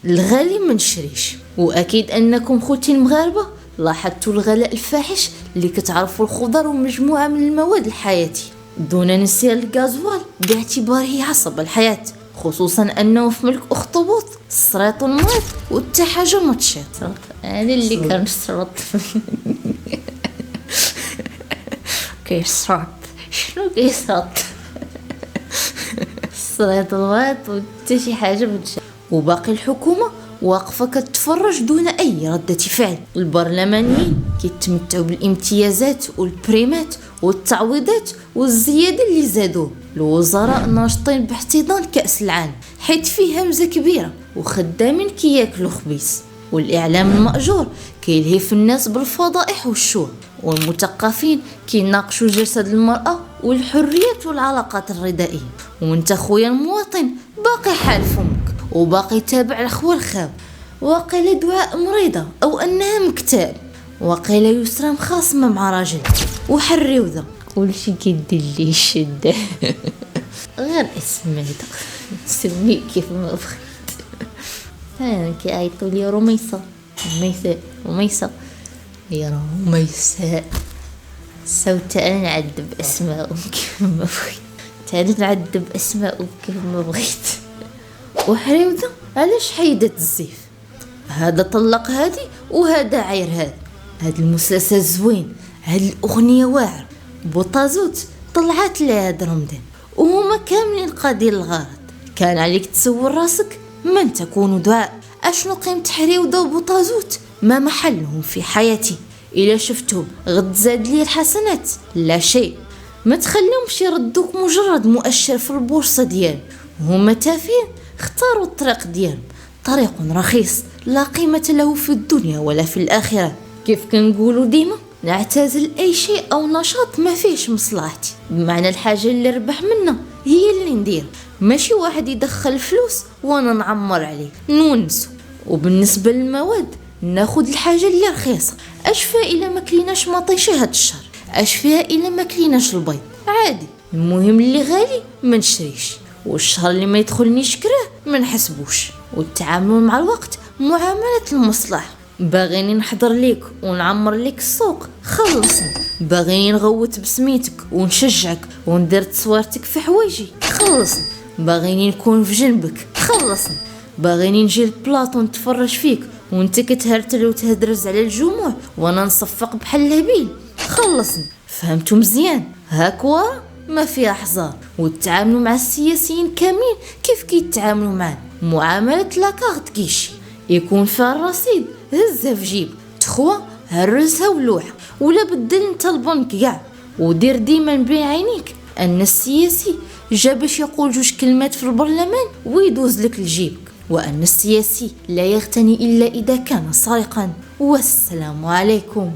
الغالي ما نشريش. واكيد انكم خوتي المغاربه لاحظتوا الغلاء الفاحش اللي كتعرفوا الخضر ومجموعه من المواد الحياتيه، دون نسيان الغازوال باعتباره عصب الحياه، خصوصا انه في ملك اخطبوط السريط والمريض وحتى حاجه ما تشيط. انا اللي كنشرط كيشرط شنو كيشرط السريط والمريض وحتى شي حاجه ما تشيط. وباقي الحكومه واقفه كتفرج دون اي رده فعل. البرلمانيين كيتمتعوا بالامتيازات والبريمات والتعويضات والزياده اللي زادوه. الوزراء ناشطين باحتضان كاس العالم حيث فيه همزه كبيره، وخدامين كياكلوا خبيث. والاعلام الماجور كيلهف الناس بالفضائح والشو، والمثقفين كيناقشوا جسد المراه والحريات والعلاقات الردائيه. وانت خويا المواطن باقي حال فمك وباقي تابع الخوى الخاب. وقيل دعاء مريضة أو أنها مكتاب، وقيل يسرى مخاصمة مع راجل وحريوذة كل شي كيدير لي الشدة غير اسمي هذا سمي كيف ما بغيت. انا كيعيطوا لي رميصة رميصة يا رميساء. سوت انا نعذب اسماء كيف ما بغيت، تعال نعذب اسماء كيف ما بغيت. وحريوذة علاش حيدت الزيف؟ هذا طلق هادي وهذا عاير هاد المسلسل زوين، هاد الاغنيه واعر. بوطازوت طلعت لها رمضان وهما كاملين قادين الغرض. كان عليك تسول راسك من تكون دعاء. اشنو قيمه حريوذة وبوطازوت؟ ما محلهم في حياتي. الا شفتهم غد زاد لي الحسنات لا شيء. ما تخليهمش يردوك مجرد مؤشر في البورصه ديال. هما تافهين اختاروا الطريق ديالهم، طريق رخيص لا قيمة له في الدنيا ولا في الآخرة. كيف كنقولوا ديما نعتزل أي شيء أو نشاط ما فيش مصلحتي، بمعنى الحاجة اللي ربح منها هي اللي ندير، ماشي واحد يدخل فلوس وانا نعمر عليه نونسو. وبالنسبة للمواد ناخد الحاجة اللي رخيصة. اش فيها إلا ما كليناش مطيشة هاد الشهر؟ اش فيها إلا ما كليناش البيض؟ عادي، المهم اللي غالي ما نشريش، والشهر اللي ما يدخلنيش كراه ما نحسبوش. والتعامل مع الوقت معاملة المصلحة. باغيني نحضر ليك ونعمر ليك السوق خلصني، باغيني نغوت بسميتك ونشجعك وندير تصويرتك في حوايجي خلصني، باغيني نكون في جنبك خلصني، باغيني نجي البلاطو نتفرج فيك وانت كتهرتل وتهدرز على الجموع وانا نصفق بحال الهبيل خلصني. فهمتوا مزيان؟ هاك ورا ما فيها حزار. والتعامل مع السياسيين كاملين كيف كيتعاملوا معنا، معاملة لاكارت كيشي، يكون فيها الرصيد هزها في جيب، تخوى هرسها ولوحة، ولا بدل انت البنك كاع. ودير ديما بين عينيك ان السياسي جا باش يقول جوج كلمات في البرلمان ويدوز لك لجيبك، وان السياسي لا يغتني الا اذا كان سارقا. والسلام عليكم.